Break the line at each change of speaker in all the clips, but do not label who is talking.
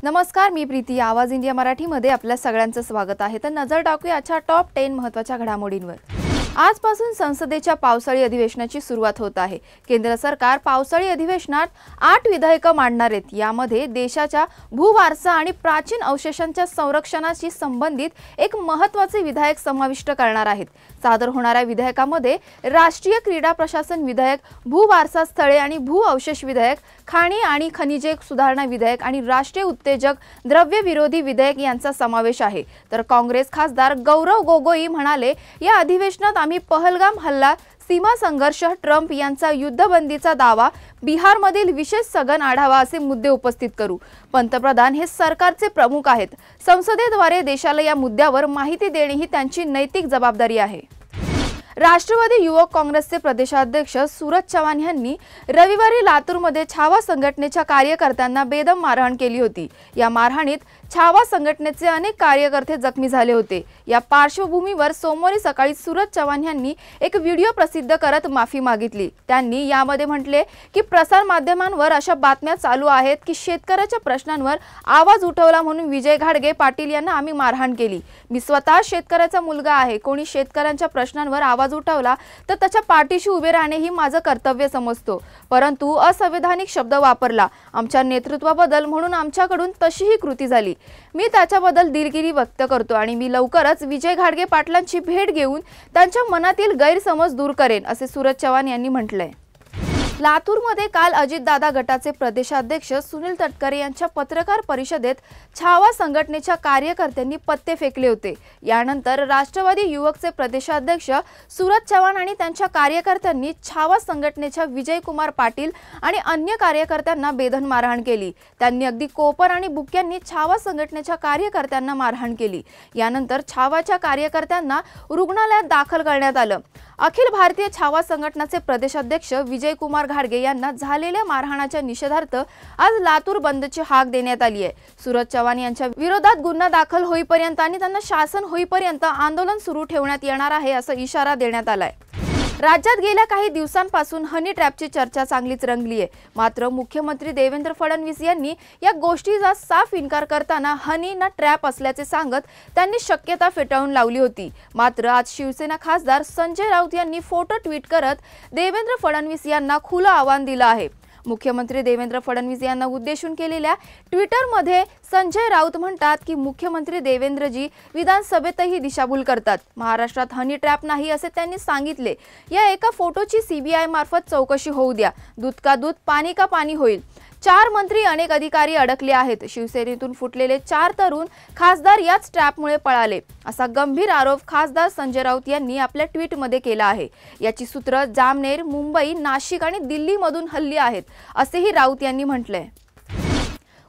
नमस्कार, मी प्रीती. आवाज इंडिया मराठीमध्ये आपल्या सगळ्यांचं स्वागत आहे. तर नजर टाकूया आजच्या टॉप 10 महत्त्वाच्या घडामोडींवर. आजपासून संसदेच्या पावसाळी अधिवेशनाची सुरुवात होत आहे. केंद्र सरकार पावसाळी अधिवेशनात 8 विधेयकं मांडणार आहेत. यामध्ये देशाच्या भूवारसा आणि प्राचीन अवशेषांच्या संरक्षणाशी संबंधित एक महत्त्वाचे विधेयक समाविष्ट करणार आहेत. सादर होणाऱ्या विधेयकामध्ये राष्ट्रीय क्रीडा प्रशासन विधेयक, भूवारसा स्थळे आणि भू अवशेष विधेयक, खाणी आणि खनिजे सुधारणा विधेयक आणि राष्ट्रीय उत्तेजक द्रव्य विरोधी विधेयक यांचा समावेश आहे. तर काँग्रेस खासदार गौरव गोगोई म्हणाले, या अधिवेशनात आम्ही पहलगाम हल्ला, सीमा संघर्ष, ट्रम्प यांचा युद्धबंदीचा दावा, बिहारमधील विशेष सघन आढावा असे मुद्दे उपस्थित करू. पंतप्रधान हे सरकारचे प्रमुख आहेत. संसदेद्वारे देशाला या मुद्द्यावर माहिती देणे ही त्यांची नैतिक जबाबदारी आहे. राष्ट्रवादी युवक काँग्रेसचे प्रदेशाध्यक्ष सूरज चव्हाण यांनी रविवारी लातूरमध्ये छावा संघटनेच्या कार्यकर्त्यांना बेदम मारहाण केली होती. या मारहाणीत छावा संघटनेचे अनेक कार्यकर्ते जखमी झाले होते. या पार्श्वभूमीवर सोमवारी सकाळी सूरज चव्हाण यांनी एक व्हिडिओ प्रसिद्ध करत माफी मागितली. त्यांनी यामध्ये म्हटले की प्रसार माध्यमांवर अशा बातम्या चालू आहेत की शेतकऱ्याच्या प्रश्नांवर आवाज उठवला म्हणून विजय घाडगे पाटील यांना आम्ही मारहाण केली. मी स्वतः शेतकऱ्याचा मुलगा आहे. कोणी शेतकऱ्यांच्या प्रश्नांवर आवाज उठवला तर त्याच्या पाठीशी उभे राहणे ही माझं कर्तव्य समजतो, परंतु असंवैधानिक शब्द वापरला आमच्या नेतृत्वाबद्दल म्हणून आमच्याकडून तशीही कृती झाली. मी त्याच्याबद्दल दिलगिरी व्यक्त करतो आणि मी लवकरच विजय घाडगे पाटलांची भेट घेऊन त्यांच्या मनातील गैरसमज दूर करेन, असे सूरज चव्हाण यांनी म्हटलंय. लातूरमध्ये काल अजितदादा गटाचे प्रदेशाध्यक्ष सुनील तटकरे यांच्या पत्रकार परिषदेत छावा संघटनेच्या कार्यकर्त्यांनी पत्ते फेकले होते. यानंतर राष्ट्रवादी युवकचे प्रदेशाध्यक्ष सूरज चव्हाण आणि त्यांच्या कार्यकर्त्यांनी छावा संघटनेच्या विजयकुमार पाटील आणि अन्य कार्यकर्त्यांना बेदम मारहाण केली. त्यांनी अगदी कोपर आणि बुक्यांनी छावा संघटनेच्या कार्यकर्त्यांना मारहाण केली. यानंतर छावाच्या कार्यकर्त्यांना रुग्णालयात दाखल करण्यात आलं. अखिल भारतीय छावा संघटनाचे प्रदेशाध्यक्ष विजयकुमार घाडगे यांना झालेल्या मारहाणाच्या निषेधार्थ आज लातूर बंदची हाक देण्यात आली आहे. सूरज चव्हाण यांच्या विरोधात गुन्हा दाखल होईपर्यंत आणि त्यांना शासन होईपर्यंत आंदोलन सुरू ठेवण्यात येणार आहे, असा इशारा देण्यात आलाय. राज्यात गेल्या काही दिवसांपासून हनी ट्रॅपची चर्चा चांगलीच रंगली आहे. मात्र मुख्यमंत्री देवेंद्र फडणवीस यांनी या गोष्टीचा साफ इन्कार करताना हनी ना ट्रॅप असल्याचे सांगत त्यांनी शक्यता फेटाळून लावली होती. मात्र आज शिवसेना खासदार संजय राऊत यांनी फोटो ट्विट करत देवेंद्र फडणवीस यांना खुलं आव्हान दिलं आहे. मुख्यमंत्री देवेंद्र फडणवीस यांना उद्देशून केलेल्या ट्विटरमध्ये संजय राऊत म्हणतात की मुख्यमंत्री देवेंद्रजी विधानसभेतही दिशाभूल करतात. महाराष्ट्रात हनी ट्रॅप नाही असे त्यांनी सांगितले. या एका फोटोची सीबीआय मार्फत चौकशी होऊ द्या. दूध का दूध, पाणी का पाणी होईल. 4 मंत्री, अनेक अधिकारी अडकले आहेत. शिवसेनेतून फुटलेले 4 तरुण खासदार याच ट्रॅपमुळे पळाले, असा गंभीर आरोप खासदार संजय राऊत यांनी आपल्या ट्विटमध्ये केला आहे. याची सूत्र जामनेर, मुंबई, नाशिक आणि दिल्लीमधून हल्ली आहेत, असेही राऊत यांनी म्हटलंय.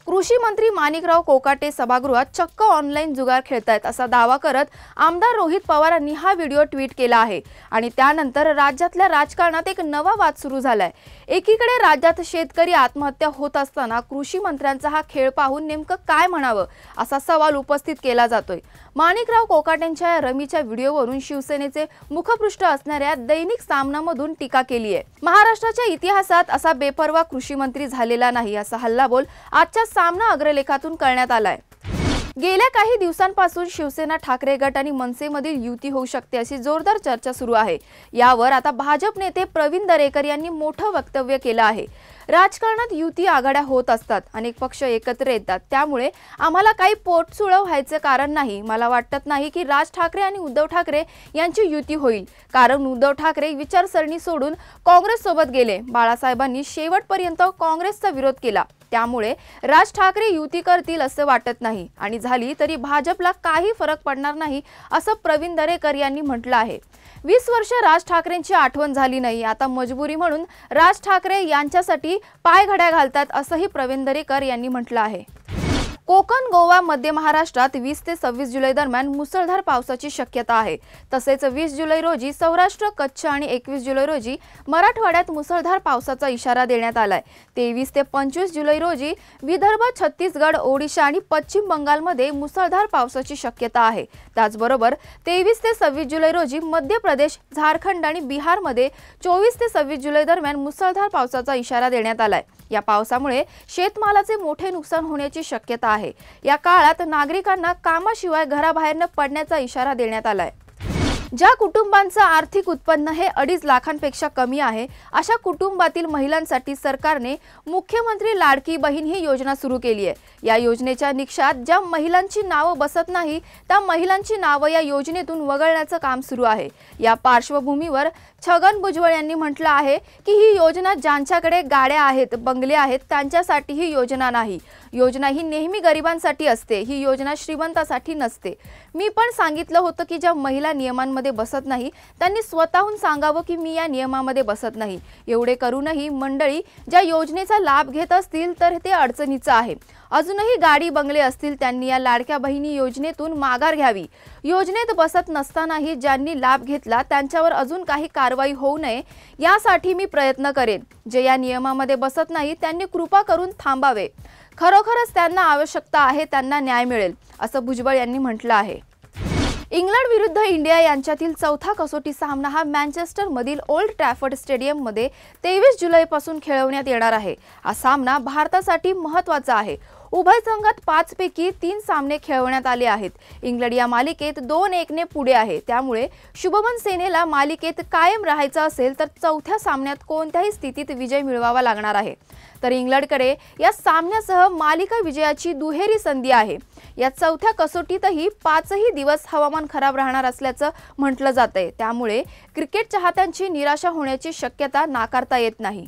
कृषी मंत्री माणिकराव कोकाटे सभागृहात चक्क ऑनलाईन जुगार खेळतायत असा दावा करत आमदार रोहित पवारांनी हा व्हिडिओ ट्विट केला आहे. आणि त्यानंतर राज्यातल्या राजकारणात एक नवा वाद सुरू झालाय. एकीकडे राज्यात शेतकरी आत्महत्या होत असताना कृषी मंत्र्यांचा हा खेळ पाहून नेमकं काय म्हणावं असा सवाल उपस्थित केला जातोय. माणिकराव कोकाटेंच्या रमीच्या व्हिडिओवरून शिवसेनेचे मुखपृष्ठ असणाऱ्या दैनिक सामनामधून टीका केली आहे. महाराष्ट्राच्या इतिहासात असा बेपर्वा कृषी मंत्री झालेला नाही, असा हल्लाबोल आजच्या सामना अग्रलेखातून करण्यात आलाय. गेल्या काही दिवसांपासून शिवसेना, ठाकरे गट आणि मनसेमधील युती होऊ शकते अशी जोरदार चर्चा सुरू आहे. यावर आता भाजप नेते प्रवीण दरेकर यांनी मोठं वक्तव्य केलं आहे. राजकारणात युती आघाड्या होत असतात, अनेक पक्ष एकत्र येतात, त्यामुळे आम्हाला काही पोटचुळव व्हायचं कारण नाही. मला वाटत नाही की राज ठाकरे आणि उद्धव ठाकरे यांची युती होईल, कारण उद्धव ठाकरे विचारसरणी सोडून काँग्रेस सोबत गेले. बाळासाहेबांनी शेवटपर्यंत काँग्रेसचा विरोध केला, त्यामुळे राज ठाकरे युती करतील असं वाटत नाही आणि झाली तरी भाजपला काही फरक पडणार नाही, असं प्रवीण दरेकर यांनी म्हटलं आहे. 20 वर्ष राज ठाकरेंची आठवण झाली नाही. आता मजबुरी म्हणून राज ठाकरे यांच्यासाठी पायघड्या घालतात, असंही प्रवीण दरेकर यांनी म्हटलं आहे. कोकण, गोवा, मध्य महाराष्ट्रात 20 ते 26 जुलै दरम्यान मुसळधार पावसाची शक्यता आहे. तसेच 20 जुलै रोजी सौराष्ट्र, कच्छ आणि 21 जुलै रोजी मराठवाड्यात मुसळधार पावसाचा इशारा देण्यात आलाय. 23 ते 25 जुलै रोजी विदर्भ, छत्तीसगड, ओडिशा आणि पश्चिम बंगालमध्ये मुसळधार पावसाची शक्यता आहे. त्याचबरोबर 23 ते 26 जुलै रोजी मध्य प्रदेश, झारखंड आणि बिहारमध्ये 24 ते 26 जुलै दरम्यान मुसळधार पावसाचा इशारा देण्यात आलाय. या पावसामुळे शेतमालाचे मोठे नुकसान होण्याची शक्यता आहे। या काळात नागरिकांना कामाशिवाय घराबाहेर न पडण्याचा इशारा देण्यात आलाय। ज्या कुटुंबांचं आर्थिक उत्पन्न हे 2.5 लाखांपेक्षा कमी आहे अशा कुटुंबातील महिलांसाठी सरकारने मुख्यमंत्री लाडकी बहीण ही योजना सुरू केली आहे। या योजनेच्या निकषात ज्या महिलांची नावं बसत नाही त्या महिलांची नावं या योजनेतून वगळण्याचं काम सुरू आहे। या पार्श्वभूमीवर छगन भुजबळ यांनी म्हटलं आहे की ही योजना ज्यांच्याकडे गाड्या आहेत, बंगले आहेत त्यांच्यासाठी ही योजना नाही। योजना ही नेहमी गरिबांसाठी असते, ही योजना श्रीमंतासाठी नसते। मी पण सांगितलं होतं की ज्या महिला नियमांमध्ये बसत नाही त्यांनी स्वतःहून सांगावं की मी या नियमामध्ये बसत नाही। एवढे करूनही मंडळी ज्या योजनेचा लाभ घेत असतील तर ते अडचणीचं आहे। अजूनही गाडी बंगले असतील त्यांनी या लाडक्या बहिणी योजनेतून माघार घ्यावी। योजनेत बसत नसतानाही ज्यांनी लाभ घेतला त्यांच्यावर अजून काही कारवाई होऊ नये यासाठी मी प्रयत्न करेन। जे या नियमामध्ये बसत नाही त्यांनी कृपा करून थांबावे। खरोखरच त्यांना आवश्यकता आहे त्यांना न्याय मिळेल असं भुजबळ यांनी म्हटलं आहे। इंग्लंड विरुद्ध इंडिया यांच्यातील चौथा कसोटी सामना हा मँचेस्टर मधील ओल्ड ट्रॅफर्ड स्टेडियम मध्ये 23 जुलैपासून खेळवण्यात येणार आहे। हा सामना भारतासाठी महत्त्वाचा आहे। उभय संघात 5 पैकी 3 सामने खेळवण्यात आले आहेत। इंग्लंड या मालिकेत 2-1 ने पुढे आहे, त्यामुळे शुभमन सेनेला मालिकेत कायम राहायचं असेल तर चौथ्या सामन्यात कोणत्याही स्थितीत विजय मिळवावा लागणार आहे। तर इंग्लंडकडे या सामन्यासह मालिका विजयाची दुहेरी संधी आहे। या चौथ्या कसोटीतही 5ही दिवस हवामान खराब राहणार असल्याचं म्हटलं जातंय, त्यामुळे क्रिकेट चाहत्यांची निराशा होण्याची शक्यता नाकारता येत नाही।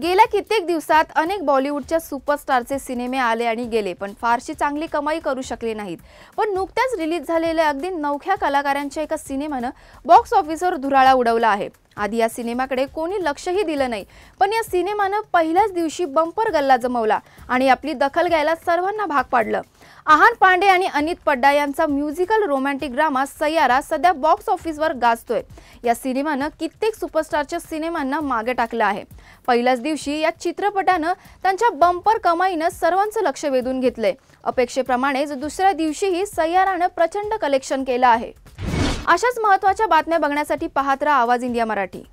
गेल्या कित्येक दिवसात अनेक बॉलिवूडच्या सुपरस्टारचे सिनेमे आले आणि गेले पण फारशी चांगली कमाई करू शकले नाहीत। पण नुकत्याच रिलीज झालेल्या अगदी नवख्या कलाकारांच्या एका सिनेमानं बॉक्स ऑफिसवर धुराळा उडवला आहे। आधी या सिनेमाकडे कोणी लक्षही दिलं नाही, पण या सिनेमानं पहिल्याच दिवशी बंपर गल्ला जमवला आणि आपली दखल घ्यायला सर्वांना भाग पाडलं। आहान पांडे आणि अनित पड्डा यांचा म्युझिकल रोमॅन्टिक ड्रामा सय्यारा सध्या बॉक्स ऑफिसवर गाजतोय। या सिनेमानं कित्येक सुपरस्टारच्या सिनेमांना मागे टाकलं आहे। पहिल्याच दिवशी या चित्रपटानं त्यांच्या बंपर कमाईनं सर्वांचं लक्ष वेधून घेतलंय। अपेक्षेप्रमाणेच दुसऱ्या दिवशीही सय्यारानं प्रचंड कलेक्शन केलं आहे। अशाच महत्त्वाच्या बातम्या बघण्यासाठी पाहत रहा आवाज इंडिया मराठी।